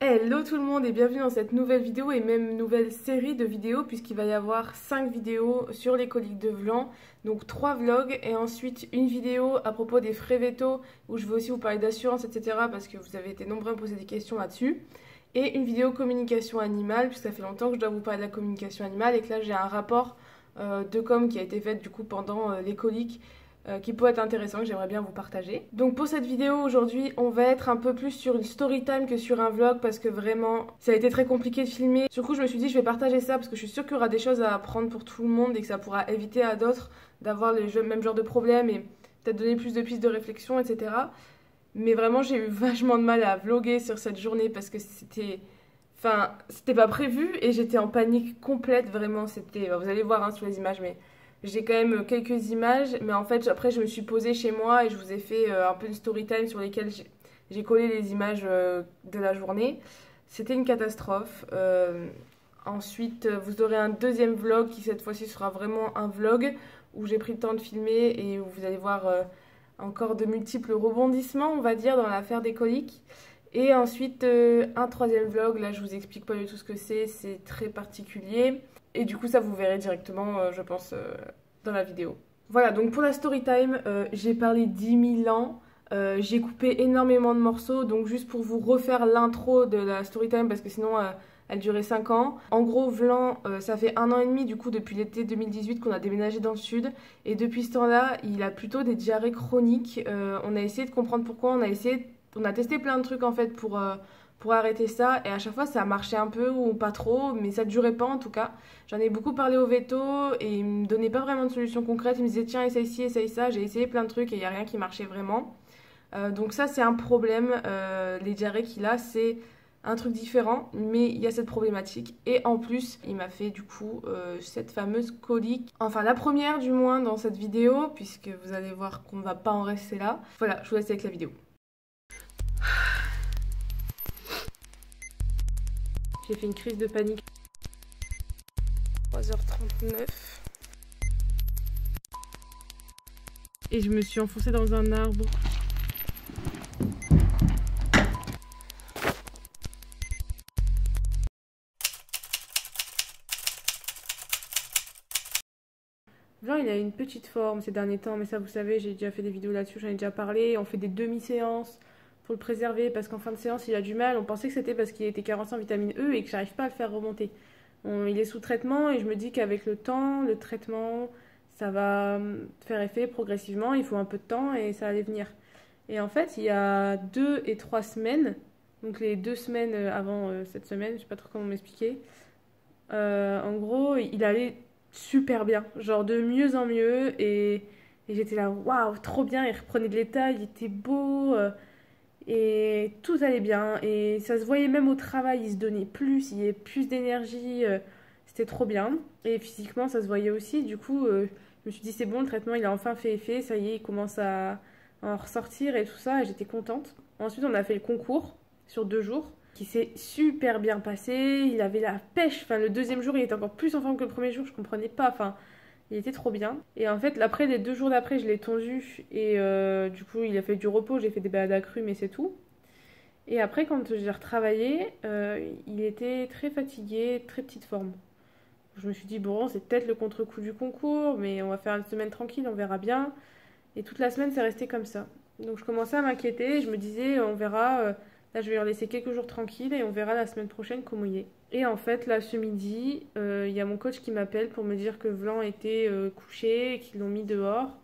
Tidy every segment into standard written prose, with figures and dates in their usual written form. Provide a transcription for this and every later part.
Hello tout le monde et bienvenue dans cette nouvelle vidéo et même nouvelle série de vidéos puisqu'il va y avoir 5 vidéos sur les coliques de Vlan, donc 3 vlogs et ensuite une vidéo à propos des frais veto où je vais aussi vous parler d'assurance etc. parce que vous avez été nombreux à me poser des questions là-dessus, et une vidéo communication animale puisque ça fait longtemps que je dois vous parler de la communication animale et que là j'ai un rapport de com qui a été fait du coup pendant les coliques qui peut être intéressant, que j'aimerais bien vous partager. Donc pour cette vidéo aujourd'hui, on va être un peu plus sur une story time que sur un vlog parce que vraiment, ça a été très compliqué de filmer. Du coup, je me suis dit je vais partager ça parce que je suis sûre qu'il y aura des choses à apprendre pour tout le monde et que ça pourra éviter à d'autres d'avoir le même genre de problème et peut-être donner plus de pistes de réflexion, etc. Mais vraiment, j'ai eu vachement de mal à vlogger sur cette journée parce que c'était... Enfin, c'était pas prévu et j'étais en panique complète, vraiment, c'était... Vous allez voir hein, sur les images, mais j'ai quand même quelques images. Mais en fait, après, je me suis posée chez moi et je vous ai fait un peu une story time sur lesquelles j'ai collé les images de la journée. C'était une catastrophe. Ensuite, vous aurez un deuxième vlog qui, cette fois-ci, sera vraiment un vlog où j'ai pris le temps de filmer et où vous allez voir encore de multiples rebondissements, on va dire, dans l'affaire des coliques. Et ensuite, un troisième vlog, là je vous explique pas du tout ce que c'est très particulier. Et du coup ça vous verrez directement, je pense, dans la vidéo. Voilà, donc pour la story time, j'ai parlé 10 000 ans. J'ai coupé énormément de morceaux, donc juste pour vous refaire l'intro de la story time, parce que sinon elle durait 5 ans. En gros, Vlan, ça fait 1 an et demi du coup depuis l'été 2018 qu'on a déménagé dans le sud. Et depuis ce temps-là, il a plutôt des diarrhées chroniques. On a essayé de comprendre pourquoi, on a testé plein de trucs en fait pour arrêter ça. Et à chaque fois, ça a marché un peu ou pas trop, mais ça ne durait pas en tout cas. J'en ai beaucoup parlé au veto et ils me donnaient pas vraiment de solution concrète. Ils me disaient tiens, essaye ci, essaye ça. J'ai essayé plein de trucs et il n'y a rien qui marchait vraiment. Donc ça, c'est un problème. Les diarrhées qu'il a, c'est un truc différent, mais il y a cette problématique. Et en plus, il m'a fait du coup cette fameuse colique. Enfin, la première du moins dans cette vidéo, puisque vous allez voir qu'on ne va pas en rester là. Voilà, je vous laisse avec la vidéo. J'ai fait une crise de panique. 3h39. Et je me suis enfoncée dans un arbre. Vlan, il a une petite forme ces derniers temps, mais ça vous savez, j'ai déjà fait des vidéos là-dessus, j'en ai déjà parlé. On fait des demi-séances pour le préserver parce qu'en fin de séance il a du mal. On pensait que c'était parce qu'il était carencé en vitamine E et que j'arrive pas à le faire remonter. Il est sous traitement et je me dis qu'avec le temps, le traitement, ça va faire effet progressivement. Il faut un peu de temps et ça allait venir. Et en fait, il y a 2 et 3 semaines, donc les 2 semaines avant cette semaine, je sais pas trop comment m'expliquer. En gros, il allait super bien, genre de mieux en mieux et j'étais là waouh trop bien, il reprenait de l'état, il était beau et tout allait bien et ça se voyait même au travail, il se donnait plus, il y avait plus d'énergie, c'était trop bien et physiquement ça se voyait aussi. Du coup je me suis dit c'est bon, le traitement il a enfin fait effet, ça y est il commence à en ressortir et tout ça et j'étais contente. Ensuite on a fait le concours sur 2 jours qui s'est super bien passé, il avait la pêche, enfin le deuxième jour il était encore plus en forme que le premier jour, je comprenais pas, enfin il était trop bien. Et en fait après les 2 jours d'après je l'ai tondu et du coup il a fait du repos, j'ai fait des balades accrues mais c'est tout. Et après quand j'ai retravaillé, il était très fatigué, très petite forme. Je me suis dit bon c'est peut-être le contre-coup du concours mais on va faire une semaine tranquille, on verra bien. Et toute la semaine c'est resté comme ça. Donc je commençais à m'inquiéter, je me disais on verra... Là, je vais leur laisser quelques jours tranquilles et on verra la semaine prochaine comment il est. Et en fait, là, ce midi, il y a mon coach qui m'appelle pour me dire que Vlan était couché et qu'ils l'ont mis dehors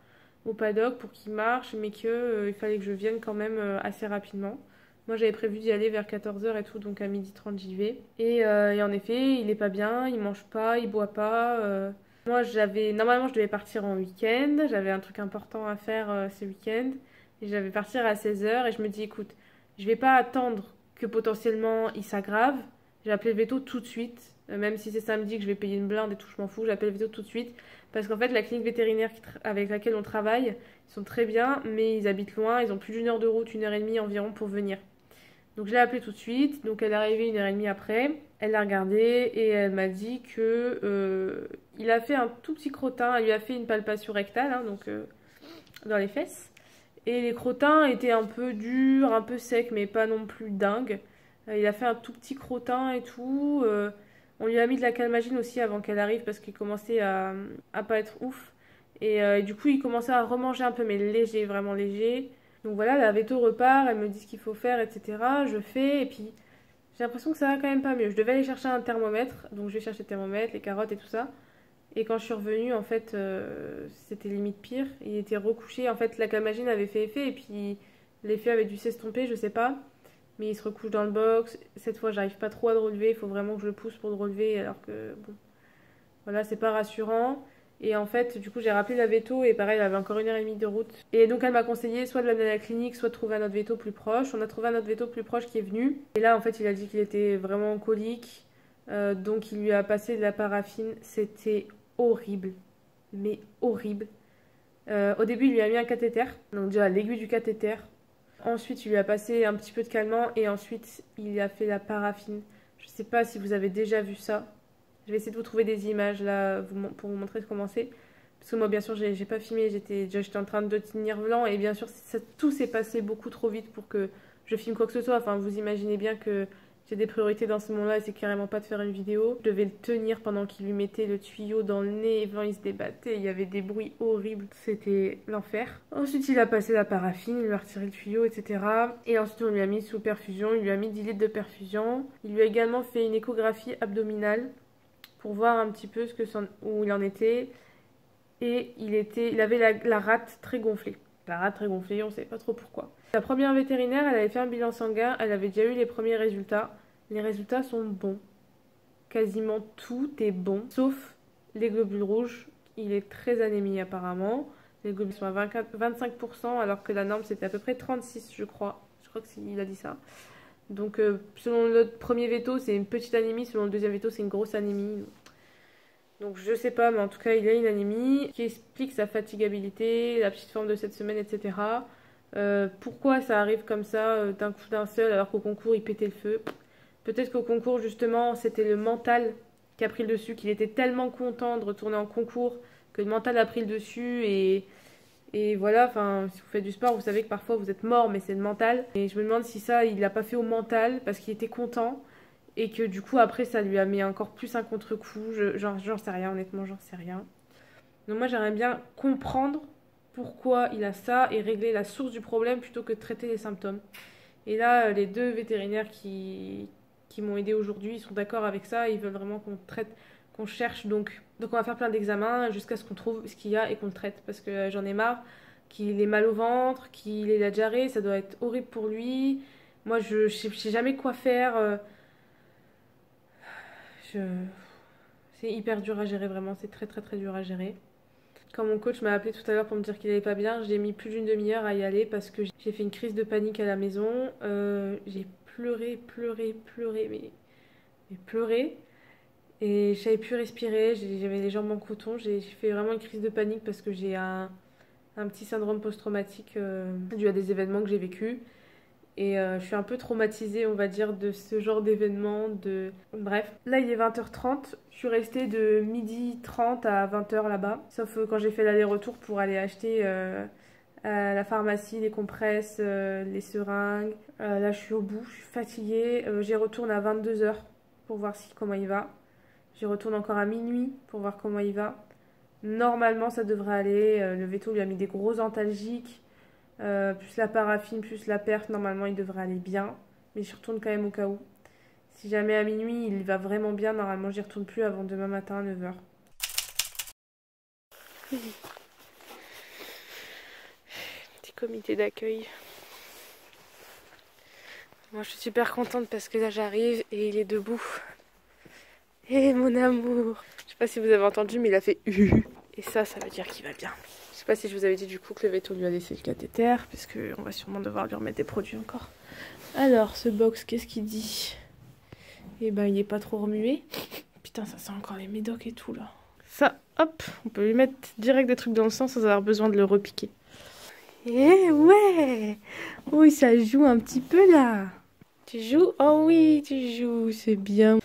au paddock pour qu'il marche, mais qu'il fallait que je vienne quand même assez rapidement. Moi, j'avais prévu d'y aller vers 14h et tout, donc à 12h30, j'y vais. Et en effet, il est pas bien, il mange pas, il boit pas. Moi, normalement, je devais partir en week-end. J'avais un truc important à faire ce week-end. Et j'avais partir à 16h et je me dis, écoute, je vais pas attendre que potentiellement il s'aggrave. J'ai appelé le veto tout de suite. Même si c'est samedi que je vais payer une blinde et tout, je m'en fous. J'appelle le veto tout de suite. Parce qu'en fait, la clinique vétérinaire avec laquelle on travaille, ils sont très bien, mais ils habitent loin. Ils ont plus d'1 heure de route, 1h30 environ pour venir. Donc je l'ai appelée tout de suite. Donc elle est arrivée 1h30 après. Elle l'a regardé et elle m'a dit que il a fait un tout petit crottin. Elle lui a fait une palpation rectale, hein, donc dans les fesses. Et les crottins étaient un peu durs, un peu secs, mais pas non plus dingues. Il a fait un tout petit crottin et tout. On lui a mis de la calmagine aussi avant qu'elle arrive parce qu'il commençait à pas être ouf. Et du coup, il commençait à remanger un peu, mais léger, vraiment léger. Donc voilà, la veto repart, elle me dit ce qu'il faut faire, etc. Je fais, et puis j'ai l'impression que ça va quand même pas mieux. Je devais aller chercher un thermomètre, donc je vais chercher le thermomètre, les carottes et tout ça. Et quand je suis revenue, en fait, c'était limite pire. Il était recouché. En fait, la calmagine avait fait effet, et puis l'effet avait dû s'estomper, je sais pas. Mais il se recouche dans le box. Cette fois, j'arrive pas trop à le relever. Il faut vraiment que je le pousse pour le relever, alors que, bon, voilà, c'est pas rassurant. Et en fait, du coup, j'ai rappelé la veto et pareil, elle avait encore 1h30 de route. Et donc, elle m'a conseillé soit de l'amener à la clinique, soit de trouver un autre veto plus proche. On a trouvé un autre veto plus proche qui est venu. Et là, en fait, il a dit qu'il était vraiment en colique. Donc, il lui a passé de la paraffine. C'était horrible. Mais horrible. Au début, il lui a mis un cathéter. Donc, déjà, l'aiguille du cathéter. Ensuite, il lui a passé un petit peu de calmant. Et ensuite, il lui a fait la paraffine. Je sais pas si vous avez déjà vu ça. Je vais essayer de vous trouver des images là pour vous montrer comment c'est. Parce que moi, bien sûr, j'ai pas filmé, j'étais en train de tenir blanc. Et bien sûr, tout s'est passé beaucoup trop vite pour que je filme quoi que ce soit. Enfin, vous imaginez bien que j'ai des priorités dans ce moment-là et c'est carrément pas de faire une vidéo. Je devais le tenir pendant qu'il lui mettait le tuyau dans le nez. Et il se débattait, il y avait des bruits horribles. C'était l'enfer. Ensuite, il a passé la paraffine, il lui a retiré le tuyau, etc. Et ensuite, on lui a mis sous perfusion, il lui a mis 10 litres de perfusion. Il lui a également fait une échographie abdominale pour voir un petit peu où il en était. Et il avait la rate très gonflée. La rate très gonflée, on ne savait pas trop pourquoi. La première vétérinaire, elle avait fait un bilan sanguin, elle avait déjà eu les premiers résultats. Les résultats sont bons. Quasiment tout est bon, sauf les globules rouges. Il est très anémie apparemment. Les globules sont à 25%, alors que la norme c'était à peu près 36, je crois. Je crois qu'il a dit ça. Donc, selon le premier veto, c'est une petite anémie. Selon le deuxième veto, c'est une grosse anémie. Donc, je sais pas, mais en tout cas, il a une anémie qui explique sa fatigabilité, la petite forme de cette semaine, etc. Pourquoi ça arrive comme ça, d'un coup d'un seul, alors qu'au concours, il pétait le feu? Peut-être qu'au concours, justement, c'était le mental qui a pris le dessus, qu'il était tellement content de retourner en concours que le mental a pris le dessus et voilà, enfin, si vous faites du sport, vous savez que parfois vous êtes mort, mais c'est le mental. Et je me demande si ça, il l'a pas fait au mental parce qu'il était content et que du coup, après, ça lui a mis encore plus un contre-coup. J'en sais rien, honnêtement, j'en sais rien. Donc, moi, j'aimerais bien comprendre pourquoi il a ça et régler la source du problème plutôt que de traiter les symptômes. Et là, les deux vétérinaires qui m'ont aidé aujourd'hui, ils sont d'accord avec ça. Ils veulent vraiment qu'on traite, qu'on cherche. Donc on va faire plein d'examens jusqu'à ce qu'on trouve ce qu'il y a et qu'on le traite. Parce que j'en ai marre qu'il ait mal au ventre, qu'il ait la diarrhée. Ça doit être horrible pour lui. Moi, je sais jamais quoi faire. Je... C'est hyper dur à gérer, vraiment. C'est très très très dur à gérer. Quand mon coach m'a appelé tout à l'heure pour me dire qu'il allait pas bien, j'ai mis plus d'une demi-heure à y aller parce que j'ai fait une crise de panique à la maison. J'ai pleuré, mais pleuré. Et je savais plus respirer, j'avais les jambes en coton. J'ai fait vraiment une crise de panique parce que j'ai un petit syndrome post-traumatique dû à des événements que j'ai vécus. Et je suis un peu traumatisée, on va dire, de ce genre d'événement. Bref, là il est 20h30. Je suis restée de 12h30 à 20h là-bas. Sauf quand j'ai fait l'aller-retour pour aller acheter à la pharmacie les compresses, les seringues. Là je suis au bout, je suis fatiguée. J'y retourne à 22h pour voir comment il va. J'y retourne encore à minuit pour voir comment il va. Normalement ça devrait aller. Le veto lui a mis des gros antalgiques. Plus la paraffine, plus la perf, normalement il devrait aller bien. Mais j'y retourne quand même au cas où. Si jamais à minuit il va vraiment bien, normalement j'y retourne plus avant demain matin à 9h. Petit comité d'accueil. Moi je suis super contente parce que là j'arrive et il est debout. Et mon amour. Je sais pas si vous avez entendu mais il a fait et ça veut dire qu'il va bien. Je sais pas si je vous avais dit du coup que le veto lui a laissé le cathéter, parce qu'on va sûrement devoir lui remettre des produits encore. Alors, ce box, qu'est-ce qu'il dit? Eh ben, il est pas trop remué. Putain, ça sent encore les médocs et tout, là. Ça, hop, on peut lui mettre direct des trucs dans le sang sans avoir besoin de le repiquer. Eh ouais! Oui, ça joue un petit peu, là. Tu joues? Oh oui, tu joues, c'est bien.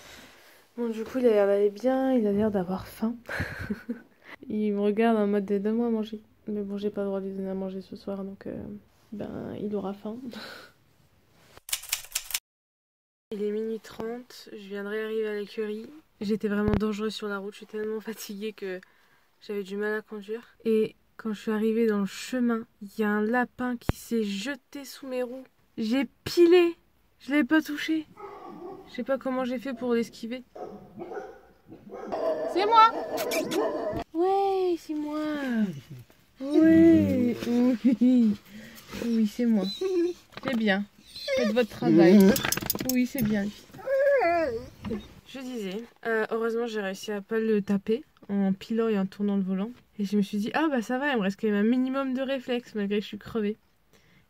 Bon, du coup, il a l'air d'aller bien, il a l'air d'avoir faim. Il me regarde en mode donne-moi à manger. Mais bon, j'ai pas le droit de lui donner à manger ce soir, donc il aura faim. Il est minuit 30, je viens de réarriver à l'écurie. J'étais vraiment dangereuse sur la route, je suis tellement fatiguée que j'avais du mal à conduire. Et quand je suis arrivée dans le chemin, il y a un lapin qui s'est jeté sous mes roues. J'ai pilé, je l'ai pas touché. Je sais pas comment j'ai fait pour l'esquiver. C'est moi! Ouais, c'est moi! Ouais, oui, oui, c'est moi. C'est bien. Faites votre travail. Oui, c'est bien. Je disais, heureusement j'ai réussi à pas le taper en pilant et en tournant le volant. Et je me suis dit, ah bah ça va, il me reste quand même un minimum de réflexe malgré que je suis crevée.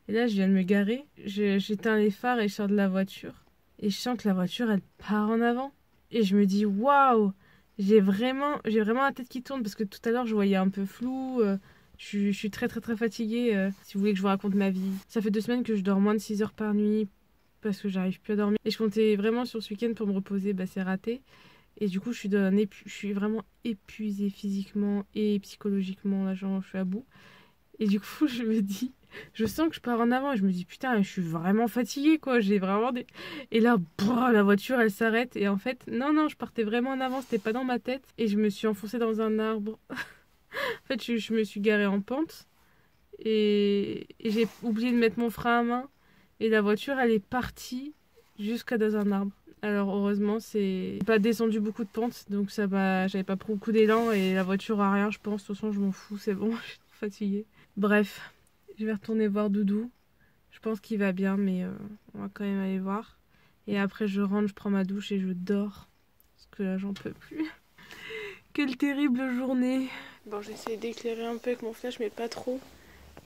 Et là je viens de me garer, j'éteins les phares et je sors de la voiture. Et je sens que la voiture elle part en avant. Et je me dis, waouh, j'ai vraiment la tête qui tourne parce que tout à l'heure je voyais un peu flou. Je suis très fatiguée. Si vous voulez que je vous raconte ma vie. Ça fait 2 semaines que je dors moins de 6 heures par nuit parce que j'arrive plus à dormir. Et je comptais vraiment sur ce week-end pour me reposer, bah c'est raté. Et du coup je suis vraiment épuisée physiquement et psychologiquement, là genre je suis à bout. Et du coup je me dis, je sens que je pars en avant et je me dis putain je suis vraiment fatiguée quoi, j'ai vraiment des... Et là la voiture elle s'arrête et en fait non je partais vraiment en avant, c'était pas dans ma tête. Et je me suis enfoncée dans un arbre. En fait je me suis garée en pente et j'ai oublié de mettre mon frein à main. Et la voiture, elle est partie jusqu'à dans un arbre. Alors heureusement, c'est pas descendu beaucoup de pentes, donc ça va, j'avais pas pris beaucoup d'élan et la voiture a rien, je pense. De toute façon, je m'en fous, c'est bon, je suis trop fatiguée. Bref, je vais retourner voir Doudou. Je pense qu'il va bien, mais on va quand même aller voir. Et après, je rentre, je prends ma douche et je dors. Parce que là, j'en peux plus. Quelle terrible journée. Bon, j'essaie d'éclairer un peu avec mon flash, mais pas trop.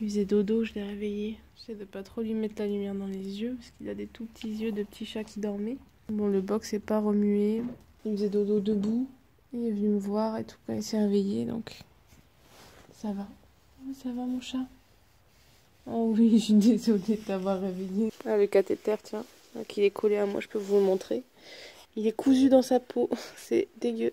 Il faisait dodo, je l'ai réveillé. J'essaie de pas trop lui mettre la lumière dans les yeux parce qu'il a des tout petits yeux de petit chat qui dormait. Bon, le box n'est pas remué. Il faisait dodo debout. Il est venu me voir et tout quand il s'est réveillé, donc ça va. Ça va mon chat? Oh oui, je suis désolée de t'avoir réveillé. Ah, le cathéter, tiens, qui est collé à moi, je peux vous le montrer. Il est cousu dans sa peau, c'est dégueu.